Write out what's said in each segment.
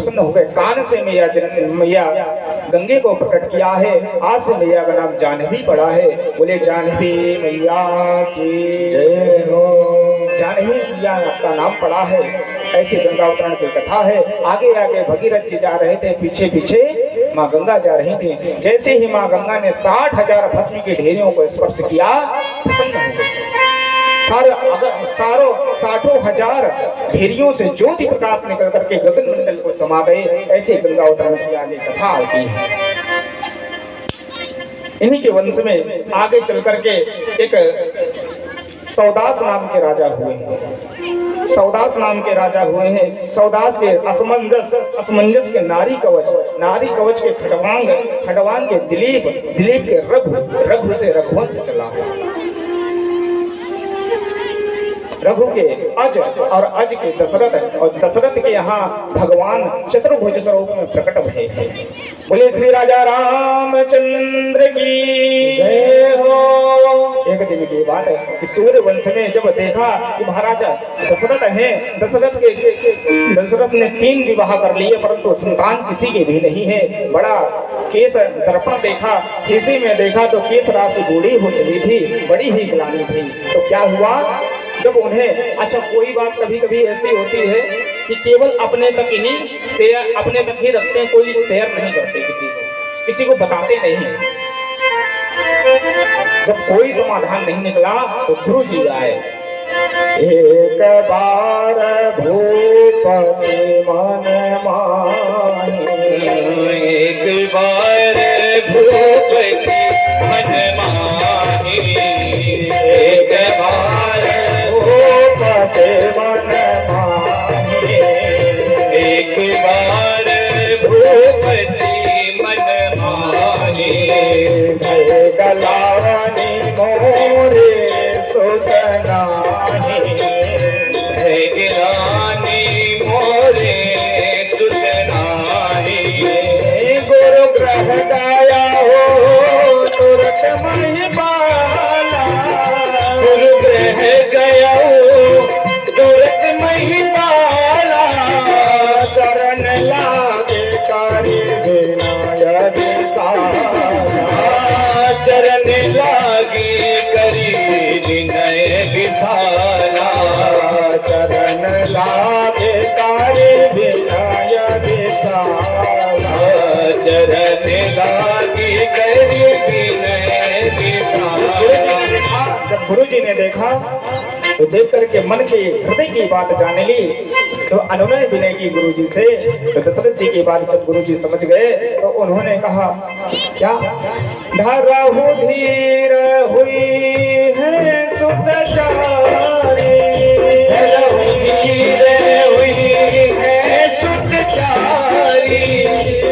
प्रसन्न हो गए। कान से मैया गंगे को प्रकट किया है। आज से मैया का नाम जानवी पड़ा है। बोले जानवी मैया की जय हो। जानवी मैया आपका नाम पड़ा है। ऐसी गंगा अवतरण की कथा है। आगे आगे भगीरथ जी जा रहे थे, पीछे पीछे माँ गंगा जा रही थी। जैसे ही माँ गंगा ने 60,000 भस्म की ढेरियों को स्पर्श किया, प्रसन्न हो गई। साठों हजार ढेरियों से ज्योति प्रकाश निकल करके गगन मंडल को समा गए। ऐसे गंगा अवतरण की आगे कथा आती है। इन्हीं के वंश में आगे चल करके एक सौदास नाम के राजा हुए हैं। सौदास नाम के राजा हुए हैं। सौदास के असमंजस के नारी कवच के खडवांग के दिलीप के रघु से रघुवंश चला। रघु के अज और अज के दशरथ और दशरथ के यहाँ भगवान चतुर्भुज स्वरूप में प्रकट भये हैं। बोले श्री राजा रामचंद्र की जय हो। एक दिन की बात है कि सूर्य वंश में जब देखा कि महाराजा दशरथ हैं, दशरथ ने 3 विवाह कर लिए परंतु संतान किसी के भी नहीं है। बड़ा केस दर्पण देखा, शीशे में देखा तो केस राशि बूढ़ी हो चली थी, बड़ी ही ग्लानि थी। तो क्या हुआ, जब उन्हें अच्छा कोई बात कभी कभी ऐसी होती है कि केवल अपने तक ही रखते हैं, कोई शेयर नहीं करते, किसी को बताते नहीं। जब कोई समाधान नहीं निकला तो गुरु जी आए। एक बार भूपति मन माही, एक बार भूपति मन माही, एक बार भूपति मन माही, एक बार भूपति मन माही। जय गलानी मोरे सुतनाही, जय गिरानी मोरे सुतनाही। गुरु ग्रह दया हो तुरत मही बाला, गुरु ग्रह गया हो तुरत मही बाला। चरण लागे कारी विनय विशाला, चरण लागे करी विनय विशाला। चरण लागे कारी विनय विशाला, चरण लागे करी विनय विशाला। जब गुरु जी ने देखा तो देख करके मन के हृदय की बात जान ली, तो अनुनय विनय की गुरु जी से। तो दशरथ जी की बात जब गुरु जी समझ गए तो उन्होंने कहा, क्या धरहु धीर हुई है सुतचारी, धरहु धीर हुई है सुतचारी।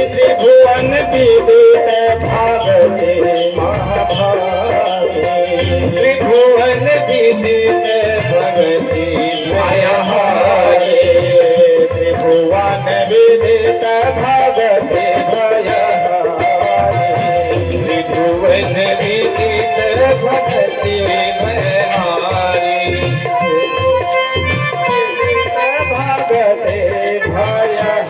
त्रिभुवन विदित भागते महाभागी, त्रिभुवन विदित भगति भयहारी। त्रिभुवन विदित भगति भयहारी, त्रिभुवन विदित भगति भयहारी, भगति भयहारी।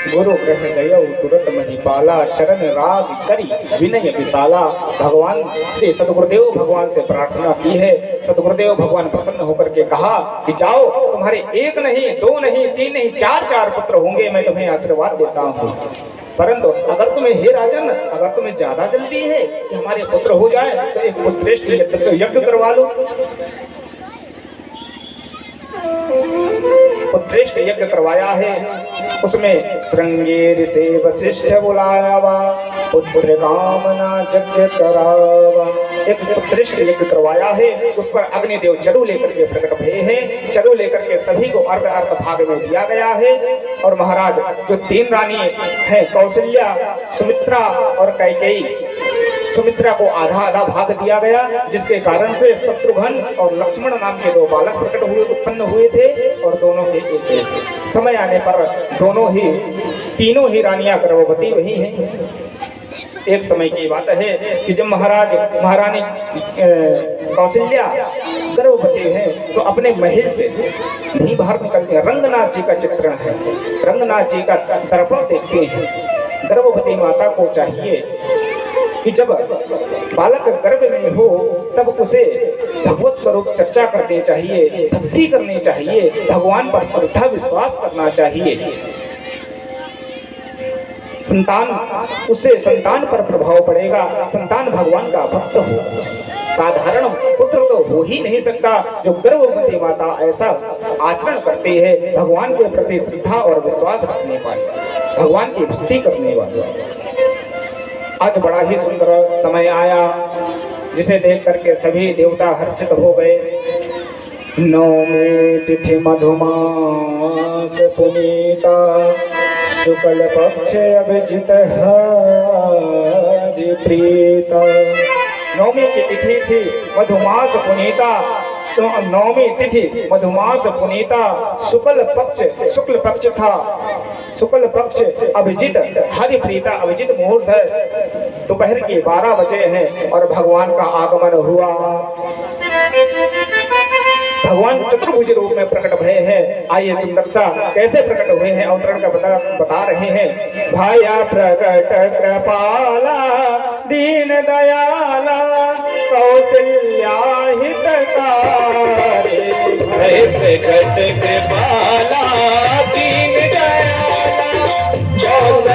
गुरु ग्रह गयो तुरत महिपाला, चरण राग करी विनय विशाला। भगवान से सदगुरुदेव भगवान से प्रार्थना की है। सदगुरुदेव भगवान प्रसन्न होकर के कहा कि जाओ, तुम्हारे 1 नहीं 2 नहीं 3 नहीं 4 पुत्र होंगे, मैं तुम्हें आशीर्वाद देता हूँ। परंतु अगर तुम्हें हे राजन, अगर तुम्हें ज्यादा जल्दी है कि हमारे पुत्र हो जाए तो एक पुत्रेष्ठ यज्ञ करवा लो। उत्कृष्ट यज्ञ करवाया है, उसमें श्रृंगेर से वशिष्ठ बुलाया वा, पुत्र कामना यज्ञ करावा। एक उत्कृष्ट यज्ञ करवाया है, उस पर अग्निदेव चरु लेकर के प्रकट भये हैं। चरु लेकर के सभी को अर्ध अर्ध भाग में दिया गया है। और महाराज जो 3 रानी हैं, कौशल्या, सुमित्रा और कैकेयी, सुमित्रा को आधा आधा भाग दिया गया, जिसके कारण से शत्रुघ्न और लक्ष्मण नाम के 2 बालक प्रकट हुए, उत्पन्न हुए थे। और दोनों के एक समय आने पर तीनों ही रानियां गर्भवती वही हैं। एक समय की बात है कि जब महारानी कौशल्या गर्भवती है तो अपने महल से नहीं बाहर निकलते हैं। रंगनाथ जी का चित्रण है, रंगनाथ जी का दर्पण देखते हैं। गर्भवती माता को चाहिए कि जब बालक गर्भ में हो तब उसे भगवत स्वरूप चर्चा करनी चाहिए, भक्ति करनी चाहिए, भगवान पर श्रद्धा विश्वास करना चाहिए। संतान उससे संतान पर प्रभाव पड़ेगा, संतान भगवान का भक्त हो। साधारण पुत्र तो हो ही नहीं सकता जो गर्भवती माता ऐसा आचरण करती है, भगवान के प्रति श्रद्धा और विश्वास रखने वाली, भगवान की भक्ति करने वाली। आज बड़ा ही सुंदर समय आया जिसे देख करके सभी देवता हर्षित हो गए। नवमी तिथि मधुमास पुनीता शुक्ल पक्ष अभिजित हरि प्रीता। नवमी की तिथि थी मधुमास पुनीता, तो नवमी तिथि मधुमास पुनीता, शुक्ल पक्ष था, शुक्ल पक्ष अभिजित हरि प्रीता। अभिजित मुहूर्त है, दोपहर के 12 बजे हैं और भगवान का आगमन हुआ। भगवान चतुर्भुज रूप में प्रकट भय है। आइए सुंदर सा कैसे प्रकट हुए हैं अवतरण का बता रहे हैं। भाया प्रकट कृपाला दीन दयाला कौशल्या हितकारी। भय प्रकट कृपाला